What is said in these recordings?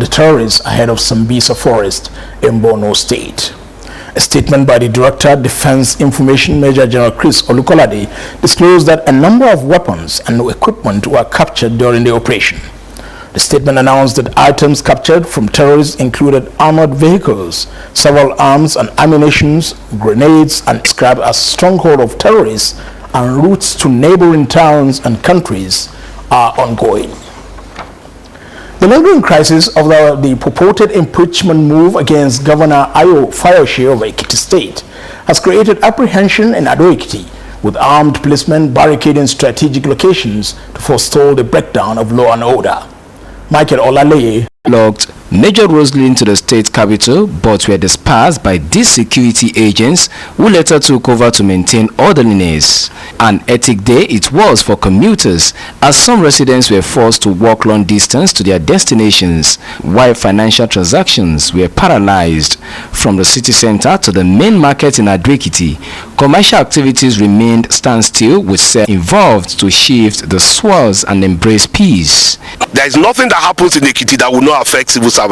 the terrorists ahead of Sambisa Forest in Borno State. A statement by the Director, Defense Information Major General Chris Olukolade, disclosed that a number of weapons and equipment were captured during the operation. The statement announced that items captured from terrorists included armored vehicles, several arms and ammunition, grenades, and scrap as stronghold of terrorists, and routes to neighboring towns and countries are ongoing. The lingering crisis of the purported impeachment move against Governor Ayo Fayoshe of Ekiti State has created apprehension in Ado-Ekiti, with armed policemen barricading strategic locations to forestall the breakdown of law and order. Michael Olaleye logged major roads leading to the state capital, but were dispersed by these security agents who later took over to maintain orderliness. An hectic day it was for commuters, as some residents were forced to walk long distance to their destinations, while financial transactions were paralyzed. From the city center to the main market in Ado-Ekiti, commercial activities remained standstill, with some involved to shift the swords and embrace peace. There is nothing that happens in Ekiti that will not affect civil servants.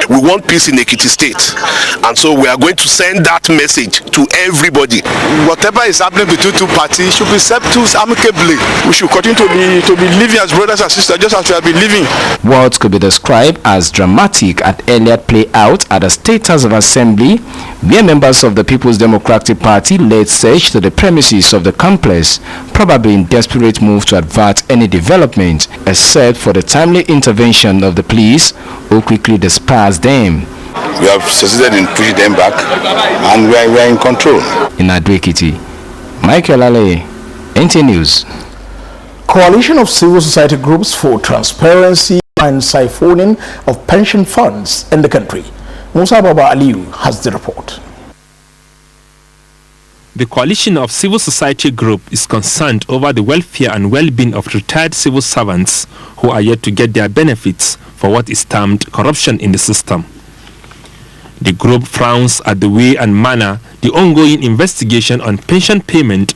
We want peace in Ekiti State, and so we are going to send that message to everybody. Whatever is happening between two parties should be settled amicably. We should continue to be living as brothers and sisters, just as we have been living. What could be described as dramatic at Elliot play out at the State House of Assembly, where members of the People's Democratic Party laid siege to the premises of the complex, probably in desperate move to avert any development, except for the timely intervention of the police, who quickly dispersed them. We have succeeded in pushing them back, and we are in control. In Ado-Ekiti, Michael Aleye, NT News. Coalition of civil society groups for transparency and siphoning of pension funds in the country. Musa Baba Aliyu has the report. The coalition of civil society group is concerned over the welfare and well-being of retired civil servants who are yet to get their benefits for what is termed corruption in the system. The group frowns at the way and manner the ongoing investigation on pension payment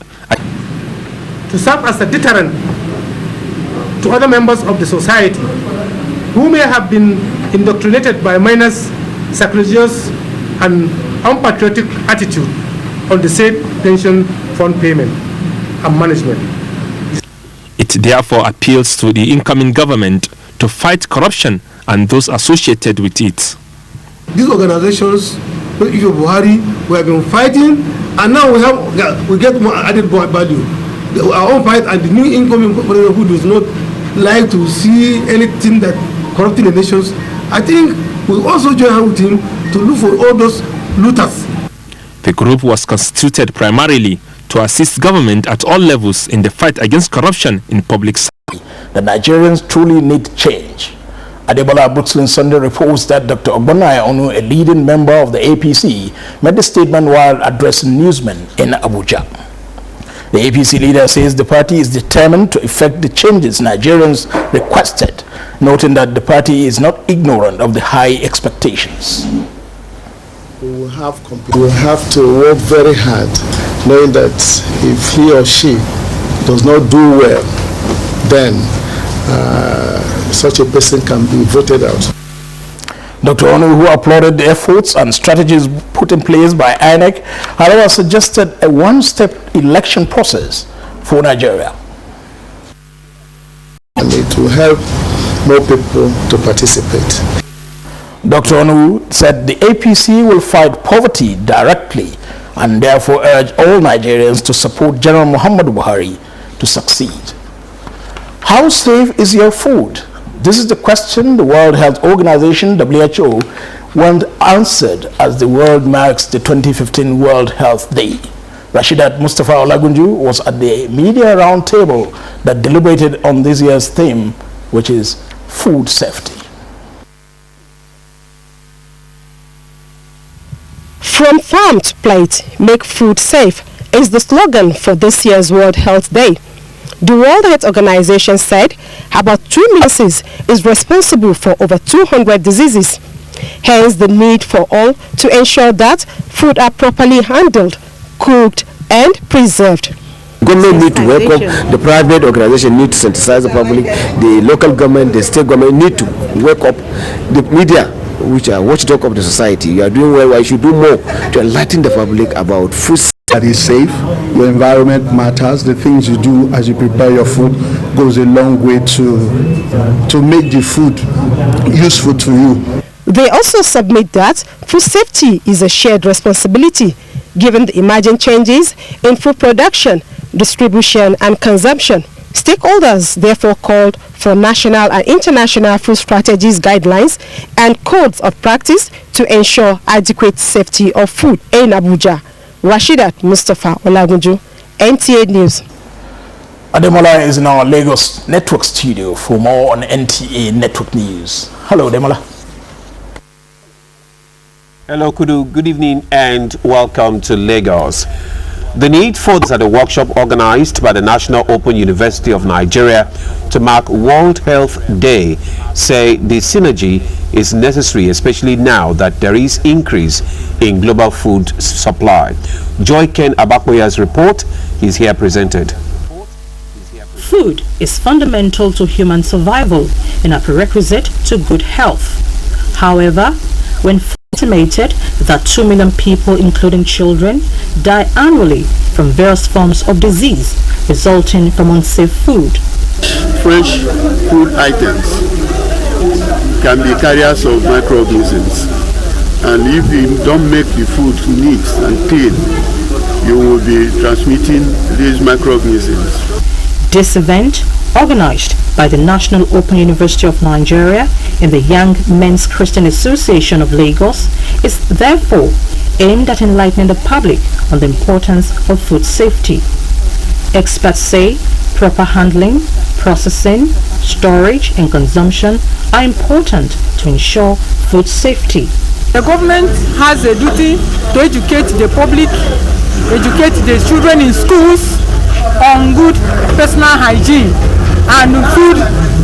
to serve as a deterrent to other members of the society who may have been indoctrinated by minors' sacrilegious and unpatriotic attitude on the said pension fund payment and management. It therefore appeals to the incoming government to fight corruption and those associated with it. These organizations, Buhari, we have been fighting, and now we get more added value. Our own fight, and the new incoming government who does not like to see anything that corrupting the nations, I think we also join hand with him to look for all those looters. The group was constituted primarily to assist government at all levels in the fight against corruption in public sector. The Nigerians truly need change. Adebola Brooklyn Sunday reports that Dr. Ogbonnaya Onu, a leading member of the APC, made the statement while addressing newsmen in Abuja. The APC leader says the party is determined to effect the changes Nigerians requested, noting that the party is not ignorant of the high expectations. We will have to work very hard, knowing that if he or she does not do well, then such a person can be voted out. Dr. Onu, who applauded the efforts and strategies put in place by INEC, however, suggested a one-step election process for Nigeria. And it will help more people to participate. Dr. Onu said the APC will fight poverty directly and therefore urge all Nigerians to support General Muhammadu Buhari to succeed. How safe is your food? This is the question the World Health Organization, WHO, want answered as the world marks the 2015 World Health Day. Rashidat Mustafa Olagunju was at the media roundtable that deliberated on this year's theme, which is food safety. From farm to plate, make food safe is the slogan for this year's World Health Day. The World Health Organization said about 2 million is responsible for over 200 diseases. Hence the need for all to ensure that food are properly handled, cooked and preserved. Government need to welcome, the private organization need to sensitize the public, the local government, the state government need to wake up, the media, which are watchdog of the society. You are doing well, I should do more to enlighten the public about food. That is safe, your environment matters, the things you do as you prepare your food goes a long way to make the food useful to you. They also submit that food safety is a shared responsibility, given the emerging changes in food production, distribution and consumption. Stakeholders therefore called for national and international food strategies, guidelines and codes of practice to ensure adequate safety of food. In Abuja, Rashidat Mustafa Olagunju, NTA News. Ademola is in our Lagos network studio for more on NTA network news. Hello, Ademola. Hello, Kudu. Good evening and welcome to Lagos. The need for this at a workshop organized by the National Open University of Nigeria to mark World Health Day say the synergy is necessary, especially now that there is increase in global food supply. Joy Ken Abakoya's report is here presented. Food is fundamental to human survival and a prerequisite to good health. However, when estimated that 2 million people, including children, die annually from various forms of disease resulting from unsafe food. Fresh food items can be carriers of microorganisms, and if you don't make the food neat and clean, you will be transmitting these microorganisms. This event, organized by the National Open University of Nigeria and the Young Men's Christian Association of Lagos, is therefore aimed at enlightening the public on the importance of food safety. Experts say proper handling, processing, storage and consumption are important to ensure food safety. The government has a duty to educate the public, educate the children in schools on good personal hygiene and food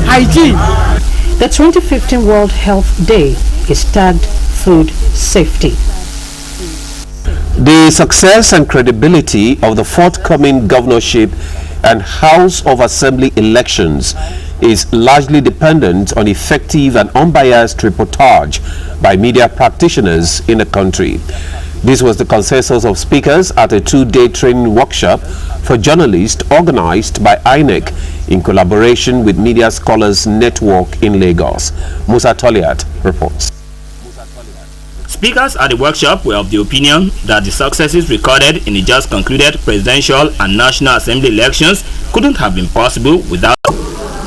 hygiene. The 2015 World Health Day is tagged Food Safety. The success and credibility of the forthcoming governorship and House of Assembly elections is largely dependent on effective and unbiased reportage by media practitioners in the country. This was the consensus of speakers at a two-day training workshop for journalists organized by INEC in collaboration with Media Scholars Network in Lagos. Musa Toliat reports. Speakers at the workshop were of the opinion that the successes recorded in the just concluded presidential and national assembly elections couldn't have been possible without.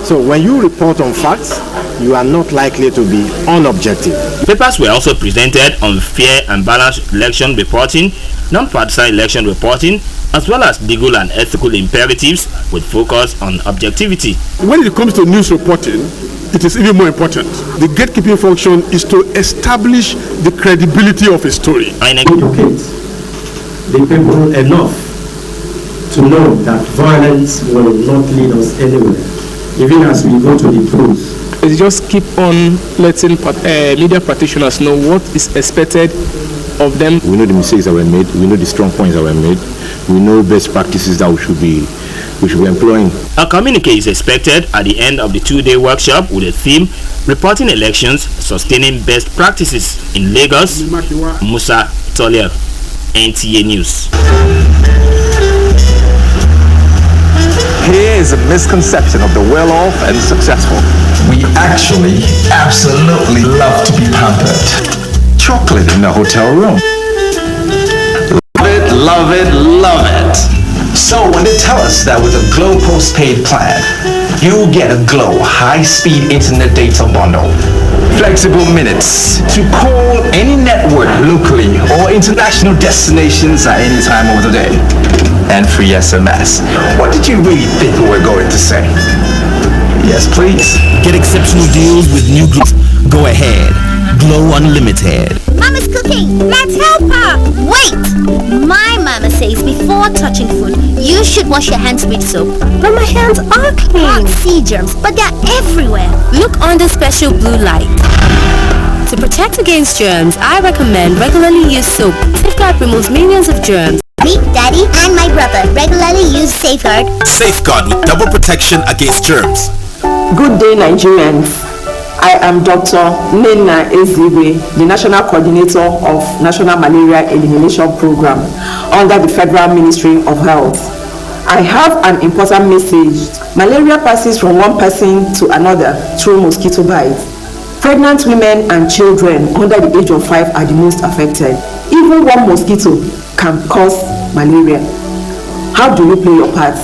So when you report on facts, you are not likely to be unobjective. Papers were also presented on fair and balanced election reporting, non-partisan election reporting, as well as legal and ethical imperatives with focus on objectivity. When it comes to news reporting, it is even more important. The gatekeeping function is to establish the credibility of a story. Educate the people enough to know that violence will not lead us anywhere, even as we go to the polls. It's just keep on letting media practitioners know what is expected of them. We know the mistakes that were made, we know the strong points that were made, we know best practices that we should be employing. A communique is expected at the end of the two-day workshop with a theme reporting elections, sustaining best practices in Lagos. Musa Toliel, NTA News. Here is a misconception of the well-off and successful. We actually absolutely love to be pampered. Chocolate in the hotel room. Love it, love it, love it. So when they tell us that with a Glow postpaid plan, you get a Glow high-speed internet data bundle, flexible minutes to call any network locally or international destinations at any time of the day, and free SMS. What did you really think we were going to say? Yes, please. Get exceptional deals with new groups. Go ahead. Glow Unlimited. Mama's cooking. Let's help her. Wait. My mama says before touching food, you should wash your hands with soap. But my hands are clean. Can't see germs, but they're everywhere. Look under special blue light. To protect against germs, I recommend regularly use soap. Safeguard removes millions of germs. Me, Daddy, and my brother regularly use Safeguard. Safeguard with double protection against germs. Good day, Nigerians. I am Dr. Nena Ezigwe, the National Coordinator of National Malaria Elimination Program under the Federal Ministry of Health. I have an important message. Malaria passes from one person to another through mosquito bites. Pregnant women and children under the age of 5 are the most affected. Even one mosquito can cause malaria. How do you play your part?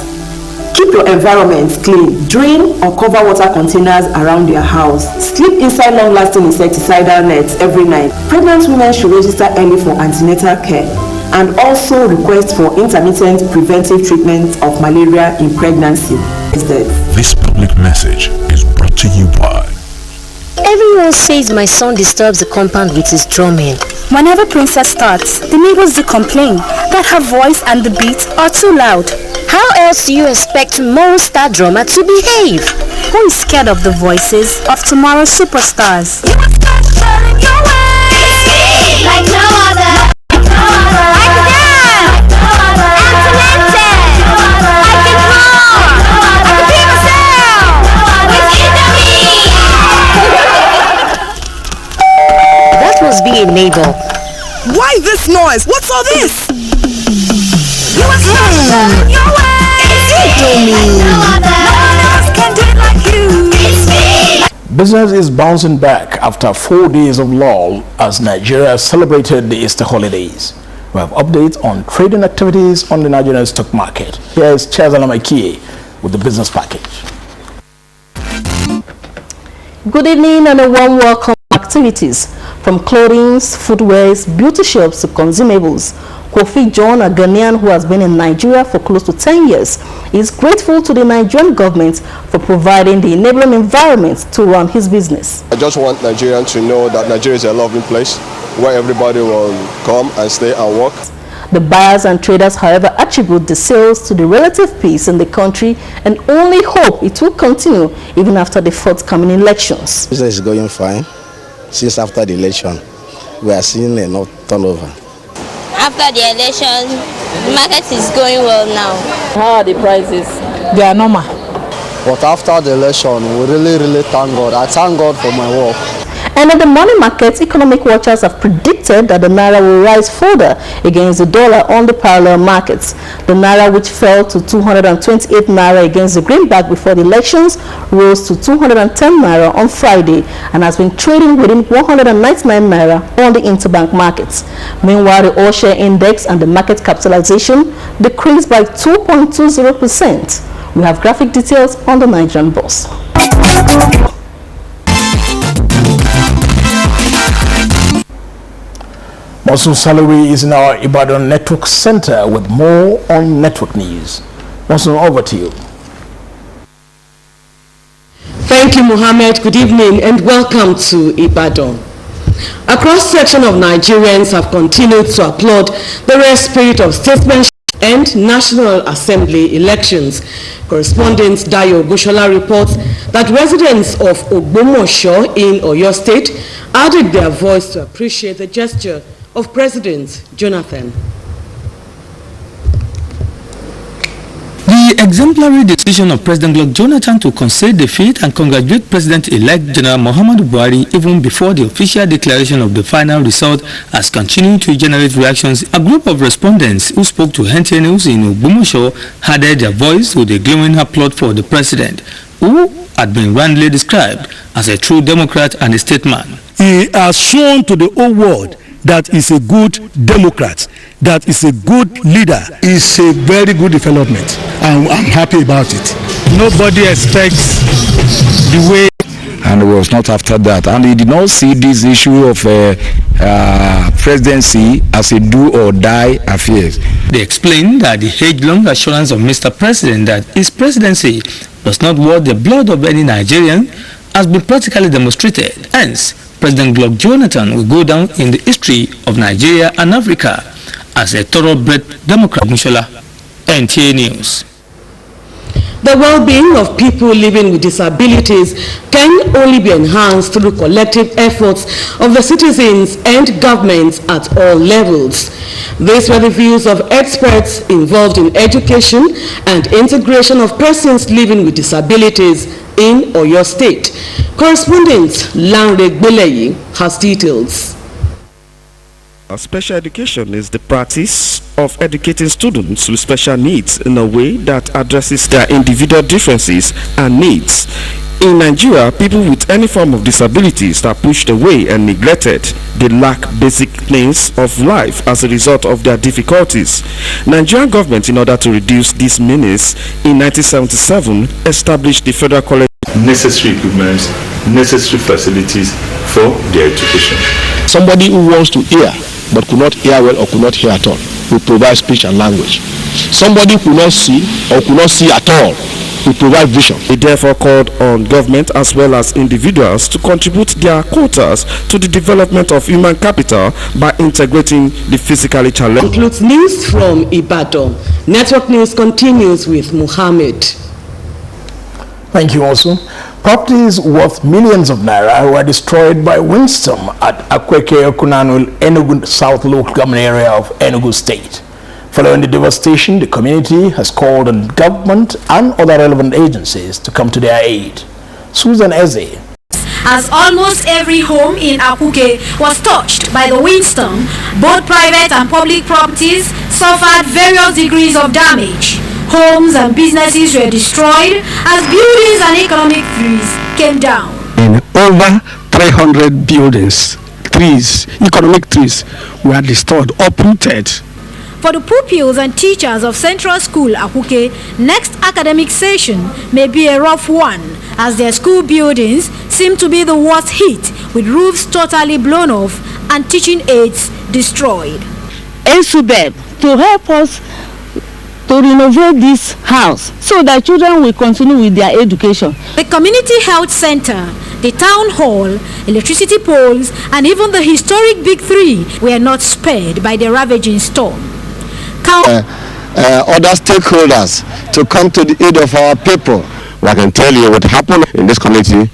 Keep your environment clean. Drain or cover water containers around your house. Sleep inside long-lasting insecticidal nets every night. Pregnant women should register early for antenatal care and also request for intermittent preventive treatment of malaria in pregnancy. This public message is brought to you by... Everyone says my son disturbs the compound with his drumming. Whenever Princess starts, the neighbors do complain that her voice and the beats are too loud. How else do you expect tomorrow's star drummer to behave? Who is scared of the voices of tomorrow's superstars? Like no other. I can dance. I'm talented. I can draw. I can be myself. That was being a neighbor. Why this noise? What's all this? You are special in your way. Business is bouncing back after 4 days of lull as Nigeria celebrated the Easter holidays. We have updates on trading activities on the Nigerian stock market. Here is Chazala Makie with the business package. Good evening and a warm welcome to activities. From clothing, footwear, beauty shops to consumables. Kofi John, a Ghanaian who has been in Nigeria for close to 10 years, is grateful to the Nigerian government for providing the enabling environment to run his business. I just want Nigerians to know that Nigeria is a lovely place where everybody will come and stay and work. The buyers and traders, however, attribute the sales to the relative peace in the country and only hope it will continue even after the forthcoming elections. Business is going fine. Since after the election, we are seeing enough turnover. After the election, the market is going well now. How are the prices? They are normal. But after the election, we really thank God. I thank God for my work. And at the money markets, economic watchers have predicted that the Naira will rise further against the dollar on the parallel markets. The Naira, which fell to 228 Naira against the greenback before the elections, rose to 210 Naira on Friday and has been trading within 199 Naira on the interbank markets. Meanwhile, the all-share index and the market capitalization decreased by 2.20%. We have graphic details on the Nigerian Bourse. Monsoon Salary is in our Ibadan Network Center with more on network news. Monsoon, over to you. Thank you, Mohammed. Good evening and welcome to Ibadan. A cross-section of Nigerians have continued to applaud the rare spirit of statesmanship and National Assembly elections. Correspondent Dayo Gushola reports that residents of Ogbomosho in Oyo State added their voice to appreciate the gesture of President Jonathan. The exemplary decision of President Goodluck Jonathan to concede defeat and congratulate President-elect General Muhammadu Buhari even before the official declaration of the final result has continued to generate reactions. A group of respondents who spoke to NTA News in Ogbomosho added their voice with a glowing applaud for the president, who had been roundly described as a true Democrat and a statesman. He has shown to the whole world that is a good Democrat, that is a good leader. It's a very good development, and I'm happy about it. Nobody expects the way. And it was not after that. And he did not see this issue of presidency as a do or die affair. They explained that the age-long assurance of Mr. President that his presidency does not worth the blood of any Nigerian has been practically demonstrated. Hence, President Goodluck Jonathan will go down in the history of Nigeria and Africa as a thoroughbred Democrat. NTA News. The well-being of people living with disabilities can only be enhanced through collective efforts of the citizens and governments at all levels. These were the views of experts involved in education and integration of persons living with disabilities in Oyo State. Correspondent Lanre Gbeleyi has details. Special education is the practice of educating students with special needs in a way that addresses their individual differences and needs. In Nigeria, people with any form of disabilities are pushed away and neglected. They lack basic things of life as a result of their difficulties. Nigerian government, in order to reduce this menace, in 1977 established the Federal College. Necessary equipment, necessary facilities for their education. Somebody who wants to hear but could not hear well or could not hear at all, we provide speech and language. Somebody who could not see or could not see at all, we provide vision. It therefore called on government as well as individuals to contribute their quotas to the development of human capital by integrating the physically challenged. Concludes news from Ibadan. Network News continues with Muhammad. Thank you also. Properties worth millions of naira were destroyed by windstorm at Akweke Okunanu, Enugu South Local Government Area of Enugu State. Following the devastation, the community has called on government and other relevant agencies to come to their aid. Susan Eze. As almost every home in Akweke was touched by the windstorm, both private and public properties suffered various degrees of damage. Homes and businesses were destroyed as buildings and economic trees came down. In over 300 buildings, economic trees were destroyed, uprooted. For the pupils and teachers of Central School Akweke, next academic session may be a rough one, as their school buildings seem to be the worst hit, with roofs totally blown off and teaching aids destroyed. Esubeb to help us to renovate this house so that children will continue with their education. The community health center, the town hall, electricity poles, and even the historic Big Three were not spared by the ravaging storm. Other stakeholders to come to the aid of our people. Well, I can tell you what happened in this community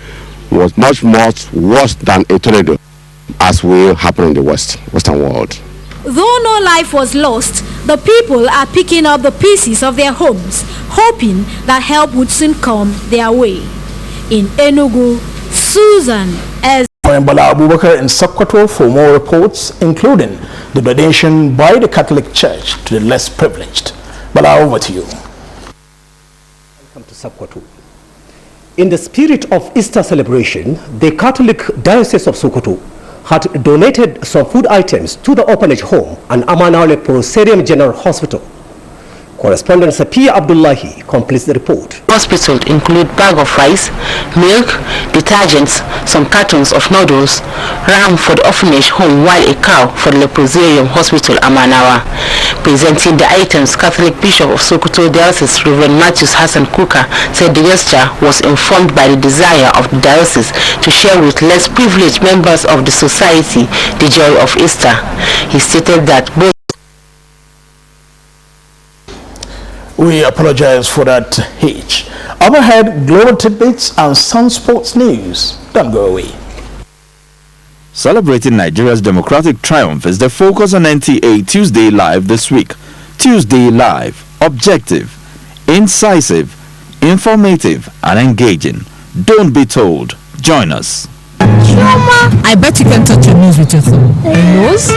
was much worse than a tornado, as will happen in the Western world. Though no life was lost, the people are picking up the pieces of their homes, hoping that help would soon come their way. In Enugu, Susan as Bala Abubakar in Sokoto for more reports, including the donation by the Catholic Church to the less privileged. Bala, over to you. Welcome to Sokoto. In the spirit of Easter celebration, the Catholic Diocese of Sokoto had donated some food items to the orphanage home and Amanale Proserium General Hospital. Correspondent Sapia Abdullahi completes the report. Hospital include bag of rice, milk, detergents, some cartons of noodles, ram for the orphanage home, while a cow for the Leprosarium Hospital Amanawa. Presenting the items, Catholic Bishop of Sokoto Diocese Reverend Matthews Hassan Kuka said the gesture was informed by the desire of the diocese to share with less privileged members of the society the joy of Easter. He stated that both We apologize for that hitch. Overhead, global tidbits and Sun Sports news. Don't go away. Celebrating Nigeria's democratic triumph is the focus on NTA Tuesday Live this week. Tuesday Live, objective, incisive, informative and engaging. Don't be told. Join us. I bet you can touch your nose with your thumb. Nose?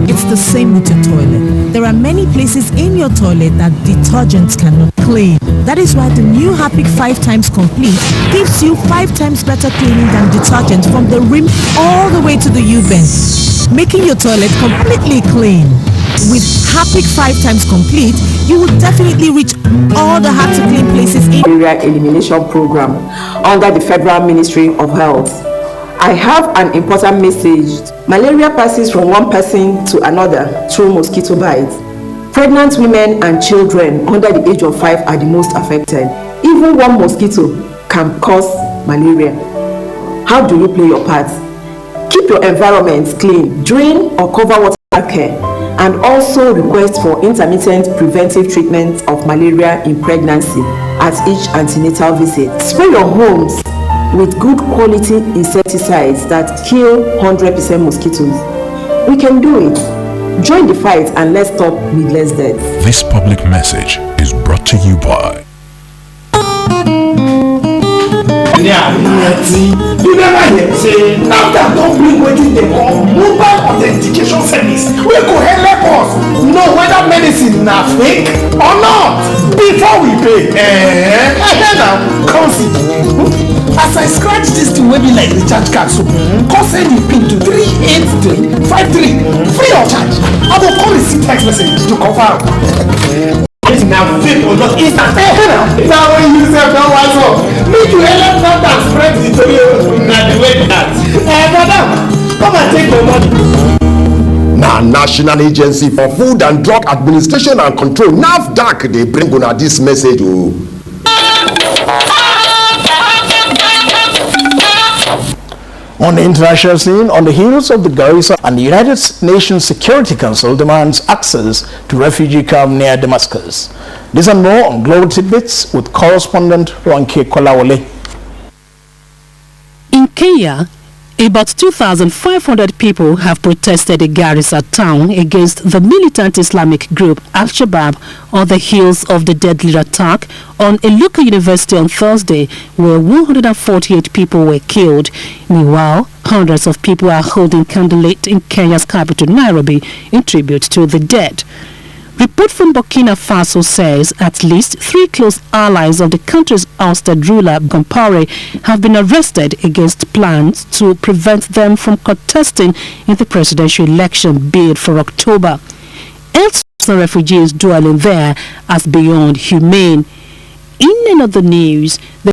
It's the same with your toilet. There are many places in your toilet that detergents cannot clean. That is why the new Harpic 5 times complete gives you 5 times better cleaning than detergent from the rim all the way to the U-bend, making your toilet completely clean. With Harpic 5 times complete, you will definitely reach all the hard to clean places in Malaria Elimination Program under the Federal Ministry of Health. I have an important message. Malaria passes from one person to another through mosquito bites. Pregnant women and children under the age of 5 are the most affected. Even one mosquito can cause malaria. How do you play your part? Keep your environment clean, drain or cover water care. and also request for intermittent preventive treatment of malaria in pregnancy at each antenatal visit. Spray your homes with good quality insecticides that kill 100% mosquitoes. We can do it. Join the fight and let's stop needless deaths. This public message is brought to you by you never hear say NAFDAC don bring wetin dem call mobile authentication service wey go help us know whether medicine na fake or not before we pay. Now come see, as I scratch this thing wey be like recharge card so come send the pin to 38353 free of charge. I go come receive text message to confirm. Now fake or not, it's not fake now. When you say don't wise up, make you help NAFDAC spread the story na the way that. Madam, come and take your money. Now National Agency for Food and Drug Administration and Control NAFDAC they bring on this message. On the international scene, on the heels of the Garissa, and the United Nations Security Council demands access to refugee camp near Damascus. This and more on Global Tidbits with correspondent Ronke Kolawole. In Kenya, about 2,500 people have protested in Garissa town against the militant Islamic group Al-Shabaab on the heels of the deadly attack on a local university on Thursday where 148 people were killed. Meanwhile, hundreds of people are holding candlelit in Kenya's capital Nairobi in tribute to the dead. Report from Burkina Faso says at least 3 close allies of the country's ousted ruler, Compaore, have been arrested against plans to prevent them from contesting in the presidential election bid for October. Elsewhere, refugees dwelling there as beyond humane. In another news, the